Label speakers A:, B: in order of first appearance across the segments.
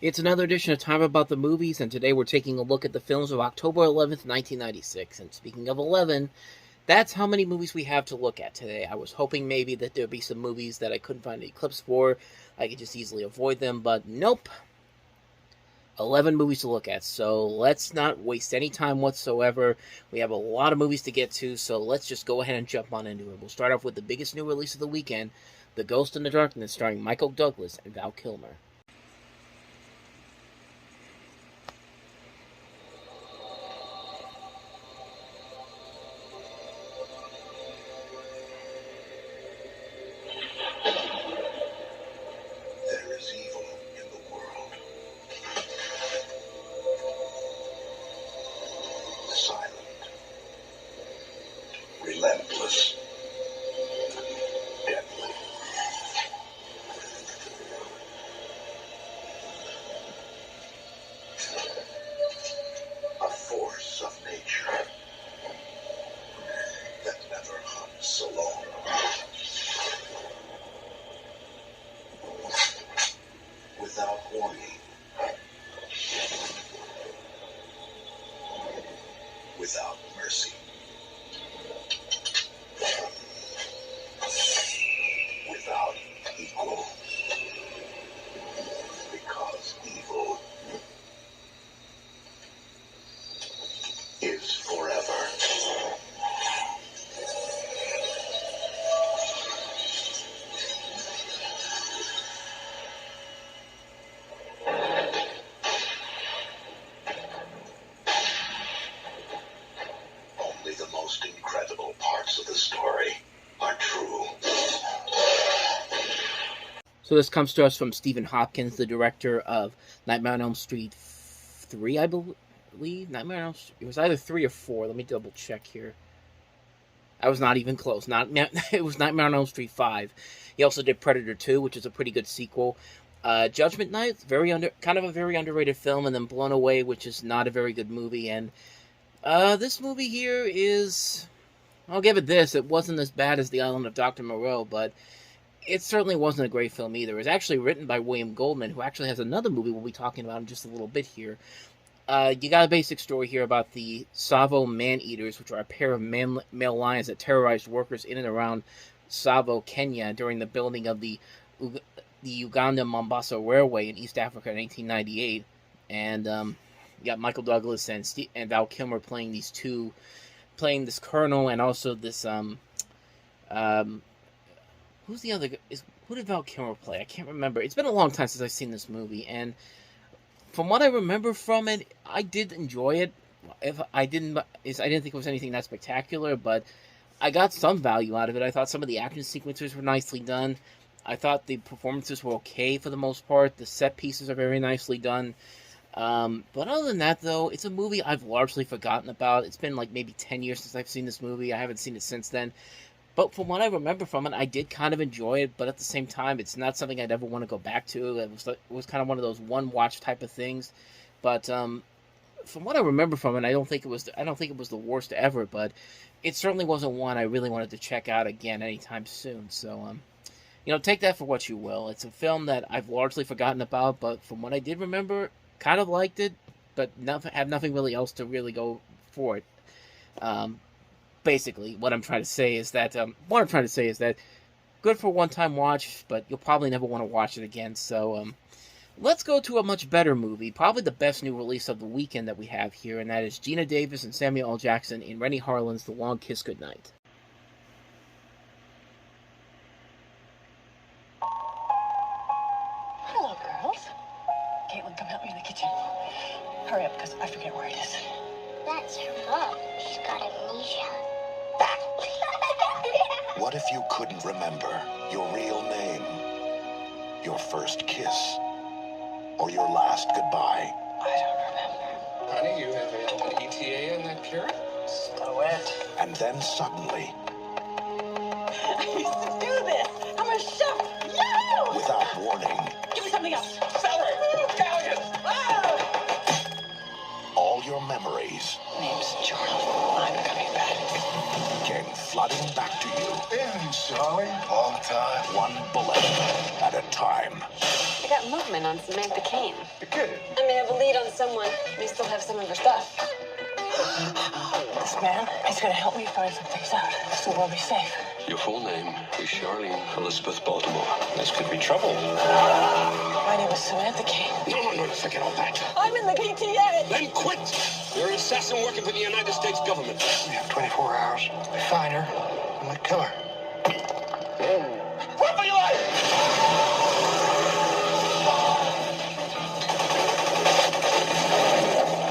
A: It's another edition of Time About the Movies, and today we're taking a look at the films of October 11th, 1996. And speaking of 11, that's how many movies we have to look at today. I was hoping maybe that there'd be some movies that I couldn't find any clips for. I could just easily avoid them, but nope. 11 movies to look at, so let's not waste any time whatsoever. We have a lot of movies to get to, so let's just go ahead and jump on into it. We'll start off with the biggest new release of the weekend, The Ghost in the Darkness, starring Michael Douglas and Val Kilmer.
B: Relentless, deadly. A force of nature that never hunts alone. Without warning. Without mercy. Without equal. Because evil is forever. Only the most incredible parts of the story are true.
A: So this comes to us from Stephen Hopkins, the director of Nightmare on Elm Street 3, I believe. Nightmare on Elm Street. It was either 3 or 4. Let me double check here. I was not even close. It was Nightmare on Elm Street 5. He also did Predator 2, which is a pretty good sequel. Judgment Night, kind of a very underrated film, and then Blown Away, which is not a very good movie. And this movie here is, I'll give it this. It wasn't as bad as The Island of Dr. Moreau, but it certainly wasn't a great film either. It was actually written by William Goldwyn, who actually has another movie we'll be talking about in just a little bit here. You got a basic story here about the Tsavo man-eaters, which are a pair of male lions that terrorized workers in and around Tsavo, Kenya, during the building of the Uganda-Mombasa Railway in East Africa in 1898. And you got Michael Douglas and Val Kilmer playing this colonel, and also this who's the other? Who did Val Kilmer play? I can't remember. It's been a long time since I've seen this movie, and from what I remember from it, I did enjoy it. I didn't think it was anything that spectacular, but I got some value out of it. I thought some of the action sequences were nicely done. I thought the performances were okay for the most part. The set pieces are very nicely done. But other than that, though, it's a movie I've largely forgotten about. It's been like maybe 10 years since I've seen this movie. I haven't seen it since then. But from what I remember from it, I did kind of enjoy it, but at the same time, it's not something I'd ever want to go back to. It was kind of one of those one-watch type of things. But from what I remember from it, I don't think it was the worst ever, but it certainly wasn't one I really wanted to check out again anytime soon. So, take that for what you will. It's a film that I've largely forgotten about, but from what I did remember, kind of liked it, but have nothing really else to really go for it. Basically, what I'm trying to say is that good for a one-time watch, but you'll probably never want to watch it again. So, let's go to a much better movie, probably the best new release of the weekend that we have here, and that is Gina Davis and Samuel L. Jackson in Rennie Harlin's The Long Kiss Goodnight.
C: Hello, girls. Caitlin, come help me in the kitchen. Hurry up, because I forget where it is.
D: That's her mom. She's got amnesia.
B: What if you couldn't remember your real name, your first kiss, or your last goodbye?
C: I don't remember.
E: Honey, you have an ETA on that carrot?
C: Slow it.
B: And then suddenly,
C: I used to do this. I'm a chef. Yahoo!
B: without warning,
C: Give me something else.
E: Celery! Italian!
C: Oh!
B: all your memories
C: Name's Charlie. I'm coming back.
B: came flooding back to you.
E: Been, Charlie. Long time.
B: One bullet at a time.
D: I
C: got movement on Samantha Kane.
B: You're kidding.
C: I may have a lead on someone. May still have some of her stuff. This man, he's gonna help me find some things out, so we'll be safe.
E: Your full name is Charlene Elizabeth Baltimore.
B: This could be trouble.
C: My name is Samantha Kane.
E: No, forget all that.
C: I'm in the PTA.
E: Then quit! You're an assassin working for the United States government.
B: We have 24 hours to find her and the killer.
E: Run for your life!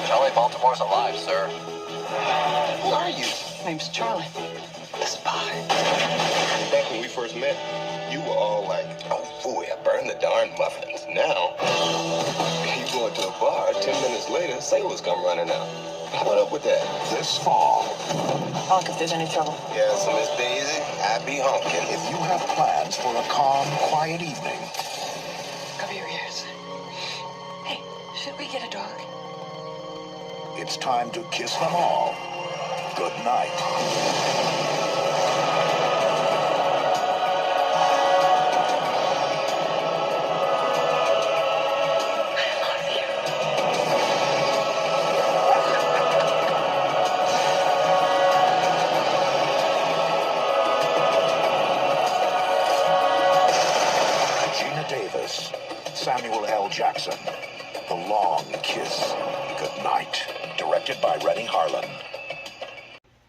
F: Charlie Baltimore's alive, sir.
E: Who are you?
C: Name's Charlie.
B: The spy.
E: Back when we first met,
B: You were all like, oh, boy, I burned the darn muffins. Now, you go into a bar, 10 minutes later, sailors come running out. What up with that? This fall.
C: Honk if there's any trouble.
B: Yes, Miss Daisy, I be honking. If you have plans for a calm, quiet evening,
C: Cover your ears. Hey, should we get a dog?
B: it's time to kiss them all. Good night. Gina Davis, Samuel L. Jackson, The Long Kiss. Good night. Directed by Rennie Harlan.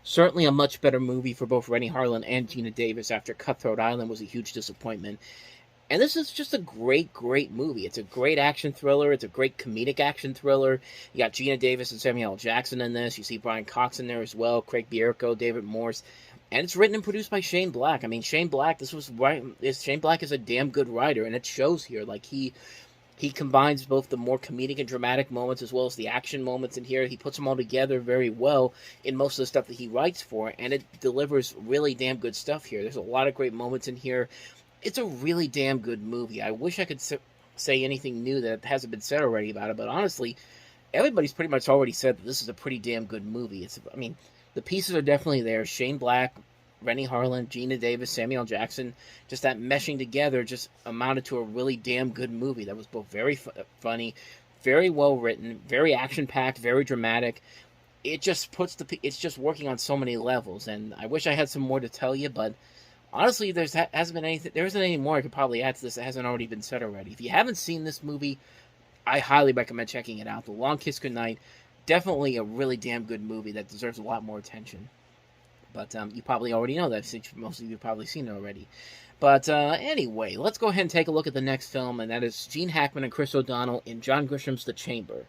A: Certainly a much better movie for both Rennie Harlan and Gina Davis after Cutthroat Island was a huge disappointment. And this is just a great, great movie. It's a great action thriller. It's a great comedic action thriller. You got Gina Davis and Samuel L. Jackson in this. You see Brian Cox in there as well, Craig Bierko, David Morse. And it's written and produced by Shane Black. I mean, Shane Black, Shane Black is a damn good writer, and it shows here. Like, he combines both the more comedic and dramatic moments as well as the action moments in here. He puts them all together very well in most of the stuff that he writes for, and it delivers really damn good stuff here. There's a lot of great moments in here. It's a really damn good movie. I wish I could say anything new that hasn't been said already about it, but honestly, everybody's pretty much already said that this is a pretty damn good movie. The pieces are definitely there. Shane Black, Rennie Harlan, Gina Davis, Samuel L. Jackson, just that meshing together just amounted to a really damn good movie that was both very funny, very well written, very action-packed, very dramatic. It just it's just working on so many levels, and I wish I had some more to tell you, but honestly, there isn't any more I could probably add to this that hasn't already been said already. If you haven't seen this movie, I highly recommend checking it out. The Long Kiss Goodnight, definitely a really damn good movie that deserves a lot more attention. But you probably already know that, since most of you have probably seen it already. But anyway, let's go ahead and take a look at the next film, and that is Gene Hackman and Chris O'Donnell in John Grisham's The Chamber.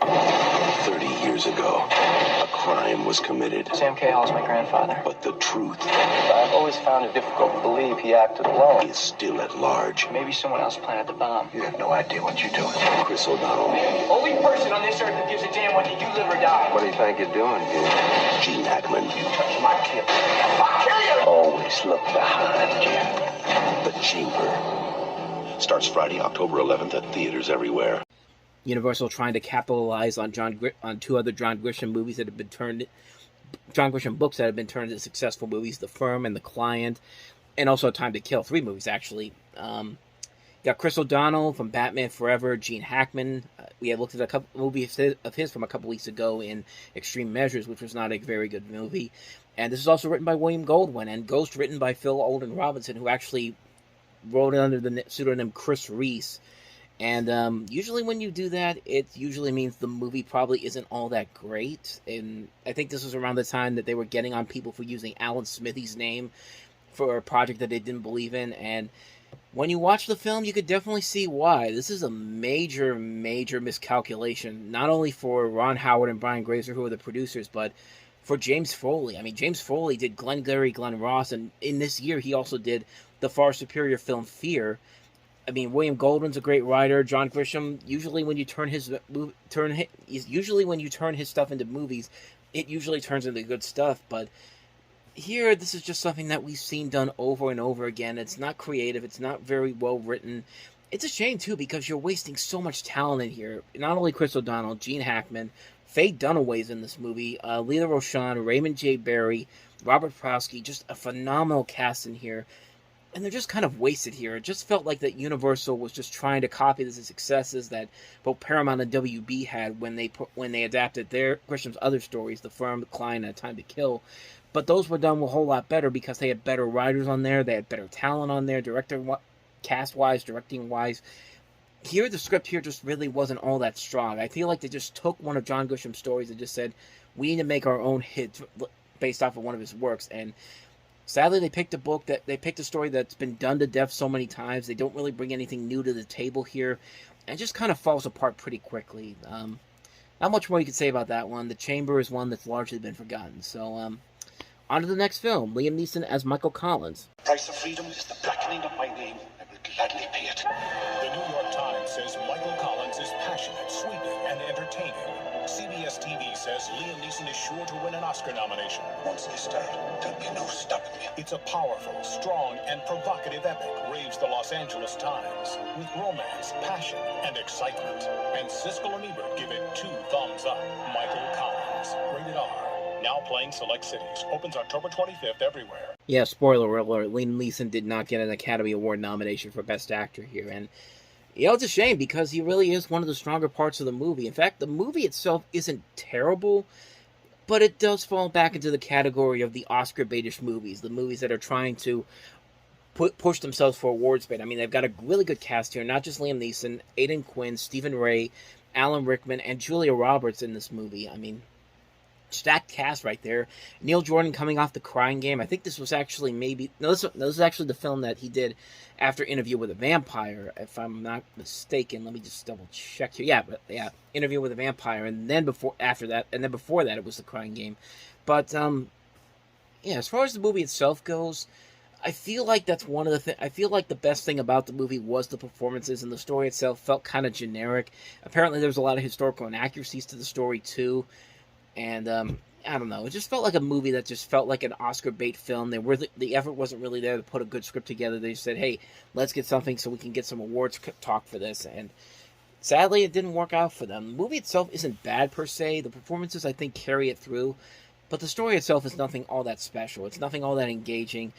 B: 30 years ago, a crime was committed.
F: Sam Cahill's my grandfather.
B: But the truth
F: I've always found it difficult to believe he acted alone.
B: is still at large.
F: Maybe someone else planted the bomb.
B: You have no idea what you're doing. Chris O'Donnell,
F: Only person on this earth that gives a damn whether you live or die. What do you think you're doing, dude?
B: Gene Hackman.
F: Touch my kid. I'll kill you!
B: Always look behind you. The Chamber starts Friday, October 11th at theaters everywhere.
A: Universal trying to capitalize on two other John Grisham movies that have been John Grisham books that have been turned into successful movies: The Firm and The Client, and also Time to Kill. 3 movies, actually. You got Chris O'Donnell from Batman Forever, Gene Hackman. We had looked at a couple movies of his from a couple weeks ago in Extreme Measures, which was not a very good movie. And this is also written by William Goldwyn and ghostwritten by Phil Alden Robinson, who actually wrote it under the pseudonym Chris Reese. And usually when you do that, it usually means the movie probably isn't all that great. And I think this was around the time that they were getting on people for using Alan Smithy's name for a project that they didn't believe in. And when you watch the film, you could definitely see why. This is a major, major miscalculation, not only for Ron Howard and Brian Grazer, who are the producers, but for James Foley. I mean, James Foley did Glengarry Glen Ross, and in this year he also did the far superior film Fear. I mean, William Goldwyn's a great writer. John Grisham, usually when you turn his stuff into movies, it usually turns into good stuff. But here, this is just something that we've seen done over and over again. It's not creative. It's not very well written. It's a shame, too, because you're wasting so much talent in here. Not only Chris O'Donnell, Gene Hackman, Faye Dunaway's in this movie, Leela Roshan, Raymond J. Barry, Robert Prowski, just a phenomenal cast in here. and they're just kind of wasted here. It just felt like that Universal was just trying to copy the successes that both Paramount and WB had when they adapted their Grisham's other stories, The Firm, The Klein, and Time to Kill. But those were done a whole lot better because they had better writers on there, they had better talent on there, cast-wise, directing-wise. Here, the script here just really wasn't all that strong. I feel like they just took one of John Grisham's stories and just said, we need to make our own hit based off of one of his works. And sadly, they picked a story that's been done to death so many times. They don't really bring anything new to the table here, and it just kind of falls apart pretty quickly. Not much more you can say about that one. The Chamber is one that's largely been forgotten. So, on to the next film. Liam Neeson as Michael Collins.
G: The price of freedom is the blackening of my name. I will gladly pay it.
H: The New York Times says Michael Collins is passionate, sweeping, and entertaining. CBS TV says Liam Neeson is sure to win an Oscar nomination.
G: Once I start, there'll be no stopping me.
H: It's a powerful, strong, and provocative epic, raves the Los Angeles Times, with romance, passion, and excitement. And Siskel and Ebert give it 2 thumbs up. Michael Collins, rated R. Now playing select cities. Opens October 25th everywhere.
A: Yeah, spoiler alert, Liam Neeson did not get an Academy Award nomination for Best Actor here. And, it's a shame because he really is one of the stronger parts of the movie. In fact, the movie itself isn't terrible, but it does fall back into the category of the Oscar baitish movies. The movies that are trying to push themselves for awards bait. I mean, they've got a really good cast here. Not just Liam Neeson, Aidan Quinn, Stephen Ray, Alan Rickman, and Julia Roberts in this movie. I mean, stacked cast right there. Neil Jordan coming off The Crying Game. I think this was actually this is actually the film that he did after Interview with a Vampire, if I'm not mistaken. Let me just double check here. Yeah, Interview with a Vampire, and then before that it was The Crying Game. But as far as the movie itself goes, I feel like that's one of the I feel like the best thing about the movie was the performances, and the story itself felt kind of generic. Apparently, there was a lot of historical inaccuracies to the story too. And, I don't know, it just felt like a movie that just felt like an Oscar bait film. The effort wasn't really there to put a good script together. They just said, hey, let's get something so we can get some awards talk for this. And sadly, it didn't work out for them. The movie itself isn't bad per se. The performances, I think, carry it through. But the story itself is nothing all that special. It's nothing all that engaging.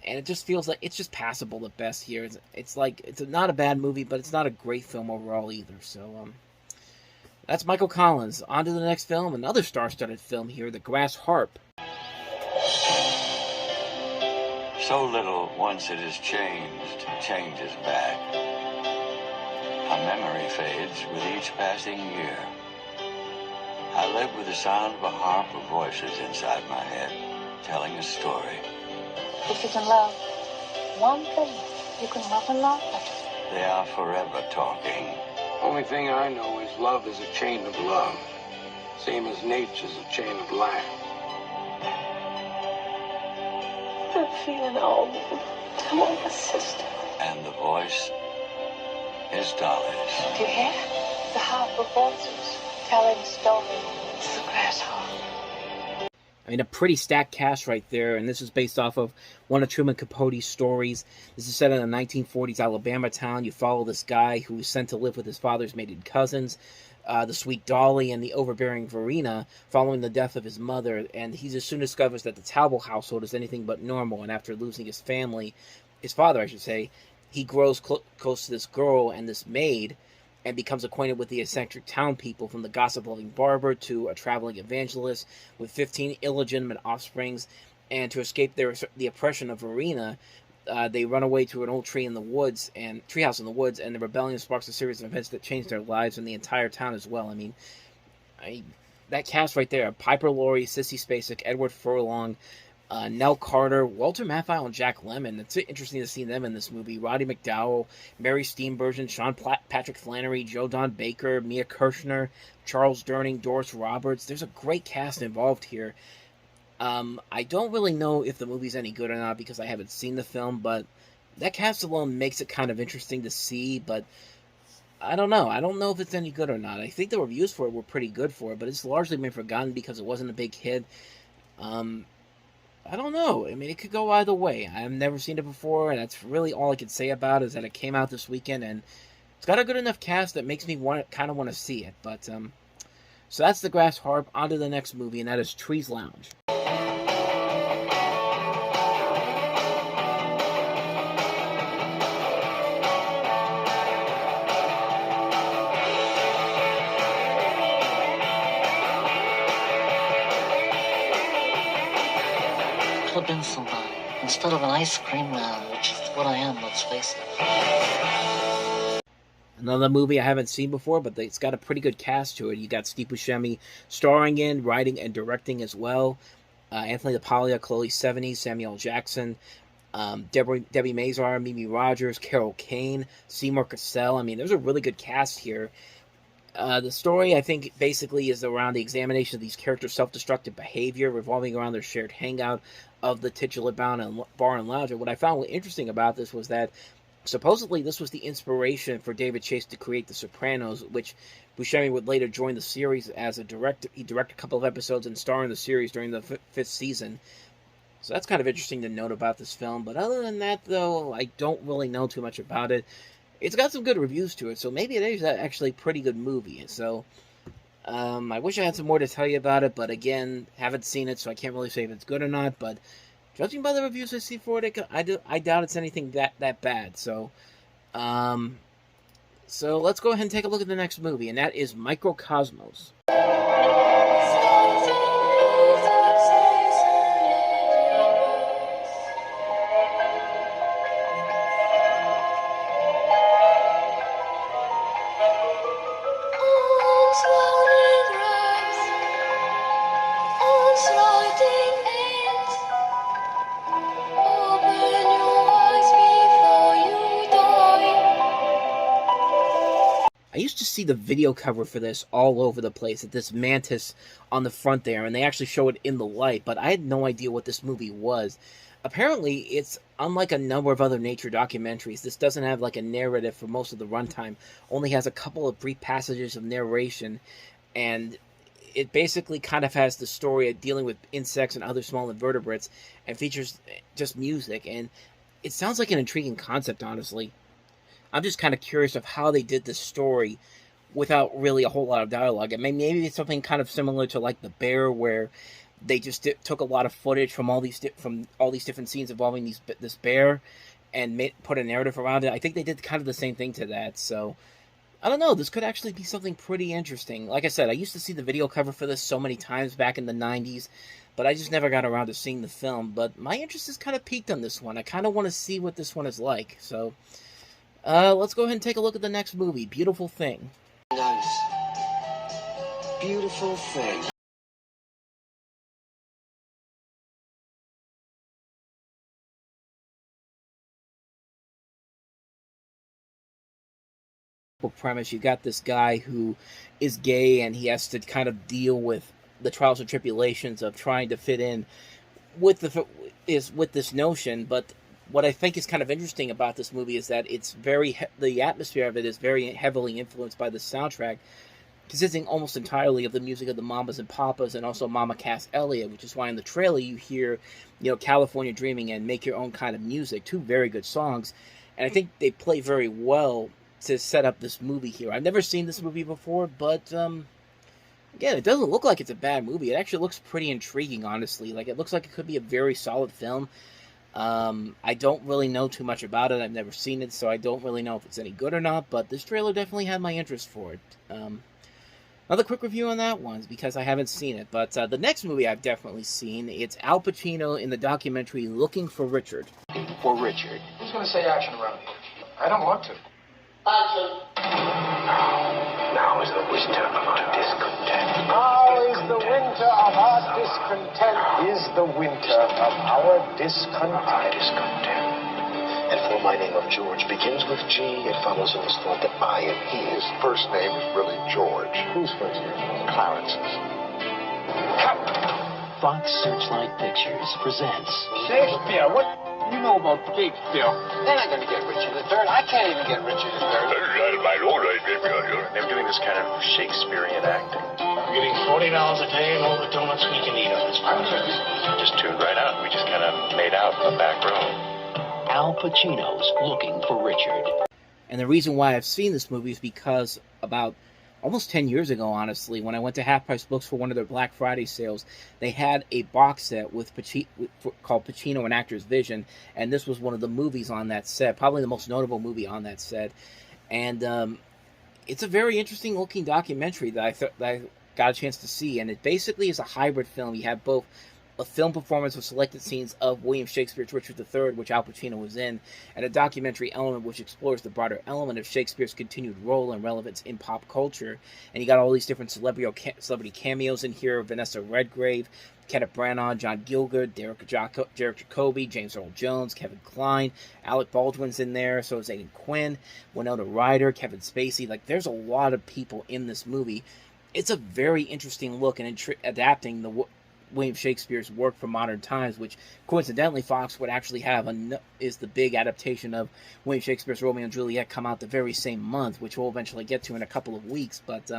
A: And it just feels like it's just passable at best here. It's not a bad movie, but it's not a great film overall either. So, that's Michael Collins. On to the next film, another star-studded film here, The Grass Harp.
I: So little, once it is changed, changes back. A memory fades with each passing year. I live with the sound of a harp of voices inside my head, telling a story.
C: If you can love one thing, you can love a lot.
I: They are forever talking.
E: Only thing I know is love is a chain of love. Same as nature's a chain of life.
C: I'm feeling old. I'm like a sister.
I: And the voice is Dolly's.
C: Do you hear? The harp of voices telling a story. It's the Grass Harp.
A: I mean, a pretty stacked cast right there, and this is based off of one of Truman Capote's stories. This is set in a 1940s Alabama town. You follow this guy who is sent to live with his father's mated cousins, the sweet Dolly and the overbearing Verena, following the death of his mother, and he as soon discovers that the Talbot household is anything but normal, and after losing his father, I should say, he grows close to this girl and this maid, and becomes acquainted with the eccentric town people, from the gossip-loving barber to a traveling evangelist with 15 illegitimate offsprings. And to escape the oppression of Verena, they run away to an old treehouse in the woods, and the rebellion sparks a series of events that change their lives and the entire town as well. I mean, that cast right there: Piper Laurie, Sissy Spacek, Edward Furlong, Nell Carter, Walter Matthau, and Jack Lemmon. It's interesting to see them in this movie. Roddy McDowell, Mary Steenburgen, Sean Patrick Flannery, Joe Don Baker, Mia Kirshner, Charles Durning, Doris Roberts. There's a great cast involved here. I don't really know if the movie's any good or not because I haven't seen the film, but that cast alone makes it kind of interesting to see, but I don't know. I don't know if it's any good or not. I think the reviews for it were pretty good for it, but it's largely been forgotten because it wasn't a big hit. I don't know. I mean, it could go either way. I've never seen it before, and that's really all I can say about it, is that it came out this weekend, and it's got a good enough cast that makes me kind of want to see it. But, so that's The Grass Harp. On to the next movie, and that is Trees Lounge.
J: could have been somebody instead of an ice cream man, which is what I am, let's face it.
A: Another movie I haven't seen before, but it's got a pretty good cast to it. You got Steve Buscemi starring in, writing, and directing as well. Anthony LaPaglia, Chloe Sevigny, Samuel Jackson, Debbie Mazar, Mimi Rogers, Carol Kane, Seymour Cassell. I mean, there's a really good cast here. The story, I think, basically is around the examination of these characters' self-destructive behavior, revolving around their shared hangout of the titular bar and lounge. And what I found interesting about this was that supposedly this was the inspiration for David Chase to create The Sopranos, which Buscemi would later join the series as a director. He directed a couple of episodes and starred in the series during the fifth season. So that's kind of interesting to note about this film. But other than that, though, I don't really know too much about it. It's got some good reviews to it, so maybe it is actually a pretty good movie. So I wish I had some more to tell you about it, but again, haven't seen it, so I can't really say if it's good or not. But judging by the reviews I see for it, I doubt it's anything that bad. So let's go ahead and take a look at the next movie, and that is MicroCosmos. I used to see the video cover for this all over the place, at this mantis on the front there, and they actually show it in the light, but I had no idea what this movie was. Apparently, it's unlike a number of other nature documentaries. This doesn't have like a narrative for most of the runtime, only has a couple of brief passages of narration, and it basically kind of has the story of dealing with insects and other small invertebrates, and features just music, and it sounds like an intriguing concept, honestly. I'm just kind of curious of how they did this story without really a whole lot of dialogue. And maybe it's something kind of similar to like The Bear, where they just took a lot of footage from all these different scenes involving this bear and put a narrative around it. I think they did kind of the same thing to that. So I don't know. This could actually be something pretty interesting. Like I said, I used to see the video cover for this so many times back in the 90s, but I just never got around to seeing the film. But my interest is kind of piqued on this one. I kind of want to see what this one is like. So let's go ahead and take a look at the next movie, Beautiful Thing.
K: Nice. Beautiful Thing.
A: Premise, you got this guy who is gay, and he has to kind of deal with the trials and tribulations of trying to fit in with this notion. But what I think is kind of interesting about this movie is that it's the atmosphere of it is very heavily influenced by the soundtrack, consisting almost entirely of the music of the Mamas and Papas, and also Mama Cass Elliot, which is why in the trailer you hear, California Dreaming and Make Your Own Kind of Music, two very good songs, and I think they play very well to set up this movie here. I've never seen this movie before, but again, it doesn't look like it's a bad movie. It actually looks pretty intriguing, honestly. Like, it looks like it could be a very solid film. I don't really know too much about it. I've never seen it, so I don't really know if it's any good or not, but this trailer definitely had my interest for it. Another quick review on that one, because I haven't seen it, but the next movie I've definitely seen, it's Al Pacino in the documentary Looking for Richard.
K: For Richard.
F: Who's going to say action around here? I don't want to.
B: Now is the winter of our discontent.
F: Now is the winter of our discontent. Is the winter of our discontent.
B: And for my name of George begins with G, it follows in the thought that I am his. First name is really George.
F: Whose first name?
B: Clarence's.
L: Fox Searchlight Pictures presents
F: Shakespeare. What do you know about Shakespeare?
K: They're not going to get Richard III. I can't even get Richard III.
B: They're doing this kind of Shakespearean acting.
G: We're getting $40 a day and all the donuts we can eat on this project.
B: Just tuned right out. We just kind of made out in the back room.
L: Al Pacino's Looking for Richard.
A: And the reason why I've seen this movie is because about almost 10 years ago, honestly, when I went to Half Price Books for one of their Black Friday sales, they had a box set called Pacino, An Actor's Vision, and this was one of the movies on that set, probably the most notable movie on that set. And it's a very interesting looking documentary that I got a chance to see, and it basically is a hybrid film. You have both a film performance of selected scenes of William Shakespeare's Richard III, which Al Pacino was in, and a documentary element which explores the broader element of Shakespeare's continued role and relevance in pop culture. And you got all these different celebrity cameos in here: Vanessa Redgrave, Kenneth Branagh, John Gielgud, Derek Jacobi, James Earl Jones, Kevin Kline, Alec Baldwin's in there, so is Aidan Quinn, Winona Ryder, Kevin Spacey. Like, there's a lot of people in this movie. It's a very interesting look in adapting the William Shakespeare's work for modern times, which coincidentally Fox would actually have is the big adaptation of William Shakespeare's Romeo and Juliet come out the very same month, which we'll eventually get to in a couple of weeks. But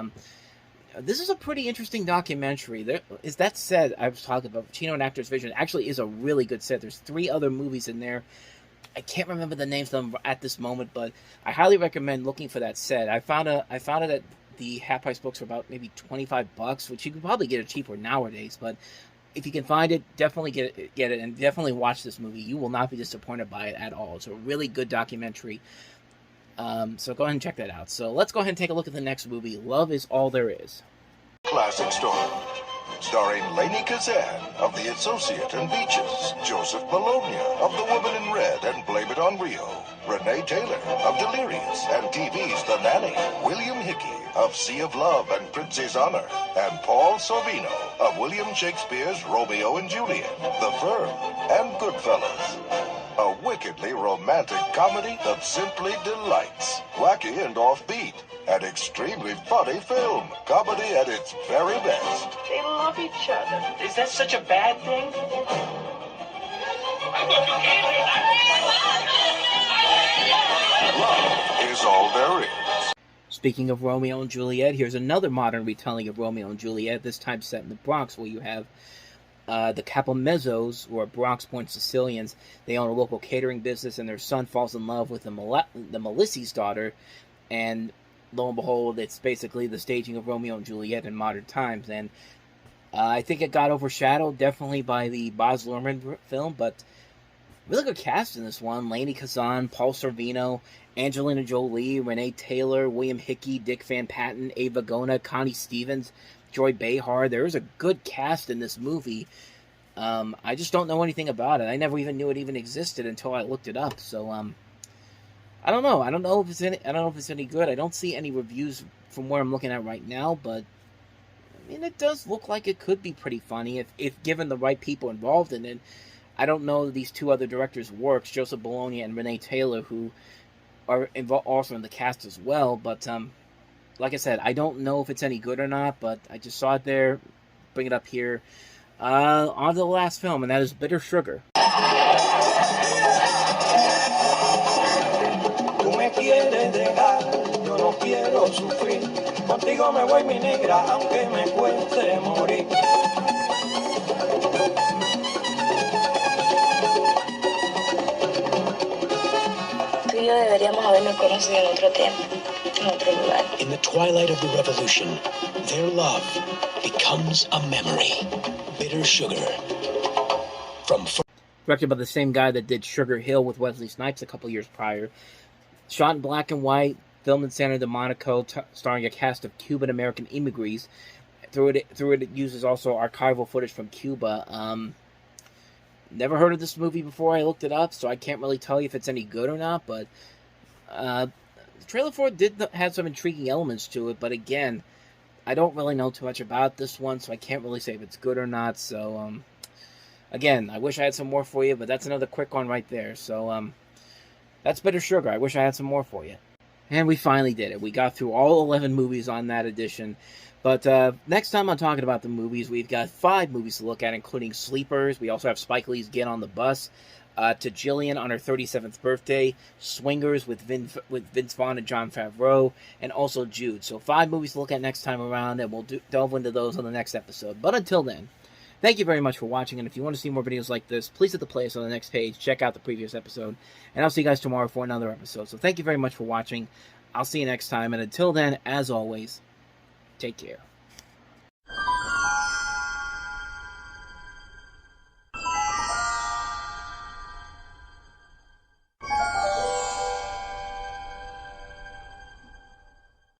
A: this is a pretty interesting documentary. That said, I was talking about Pacino and Actor's Vision. It actually is a really good set. There's 3 other movies in there. I can't remember the names of them at this moment, but I highly recommend looking for that set. I found it at the half price books are about maybe $25, which you could probably get it cheaper nowadays. But if you can find it, definitely get it, and definitely watch this movie. You will not be disappointed by it at all. It's a really good documentary. So go ahead and check that out. So let's go ahead and take a look at the next movie, Love Is All There Is.
M: Classic story. Starring Lainey Kazan of The Associate and Beaches, Joseph Bologna of The Woman in Red and Blame It on Rio, Renee Taylor of Delirious and TV's The Nanny, William Hickey of Sea of Love and Princess Honor, and Paul Sorvino of William Shakespeare's Romeo and Juliet, The Firm, and Goodfellas. A wickedly romantic comedy that simply delights. Wacky and offbeat. An extremely funny film. Comedy at its very best.
N: They love each other. Is that such a bad thing?
M: Love is all there is.
A: Speaking of Romeo and Juliet, here's another modern retelling of Romeo and Juliet, this time set in the Bronx, where you have the Capomezzos, who are Bronx-born Sicilians. They own a local catering business, and their son falls in love with the Melisse's daughter, and lo and behold, it's basically the staging of Romeo and Juliet in modern times. And I think it got overshadowed, definitely, by the Baz Luhrmann film, but really good cast in this one. Lainey Kazan, Paul Sorvino, Angelina Jolie, Renee Taylor, William Hickey, Dick Van Patten, Ava Gona, Connie Stevens, Joy Behar. There's a good cast in this movie. I just don't know anything about it. I never even knew it even existed until I looked it up. So I don't know. I don't know if it's any good. I don't see any reviews from where I'm looking at right now, but I mean, it does look like it could be pretty funny if given the right people involved in it. I don't know these 2 other directors' works, Joseph Bologna and Renee Taylor, who are also in the cast as well, but like I said, I don't know if it's any good or not, but I just saw it there, bring it up here. On to the last film, and that is Bitter Sugar.
C: Deberíamos habernos conocido en otro tiempo, en otro lugar.
L: In the twilight of the revolution, their love becomes a memory. Bitter Sugar.
A: Directed by the same guy that did Sugar Hill with Wesley Snipes a couple years prior. Shot in black and white, filmed in Santa de Monaco, starring a cast of Cuban-American immigrants. Through it uses also archival footage from Cuba. Never heard of this movie before I looked it up, so I can't really tell you if it's any good or not, but the trailer for it did have some intriguing elements to it, but again, I don't really know too much about this one, so I can't really say if it's good or not. So, again, I wish I had some more for you, but that's another quick one right there. So, that's Bitter Sugar. I wish I had some more for you. And we finally did it. We got through all 11 movies on that edition. But next time I'm talking about the movies, we've got 5 movies to look at, including Sleepers. We also have Spike Lee's Get on the Bus, To Jillian on her 37th birthday, Swingers with Vince Vaughn and Jon Favreau, and also Jude. So 5 movies to look at next time around, and we'll delve into those on the next episode. But until then, thank you very much for watching, and if you want to see more videos like this, please hit the playlist on the next page, check out the previous episode, and I'll see you guys tomorrow for another episode. So thank you very much for watching. I'll see you next time, and until then, as always, take care.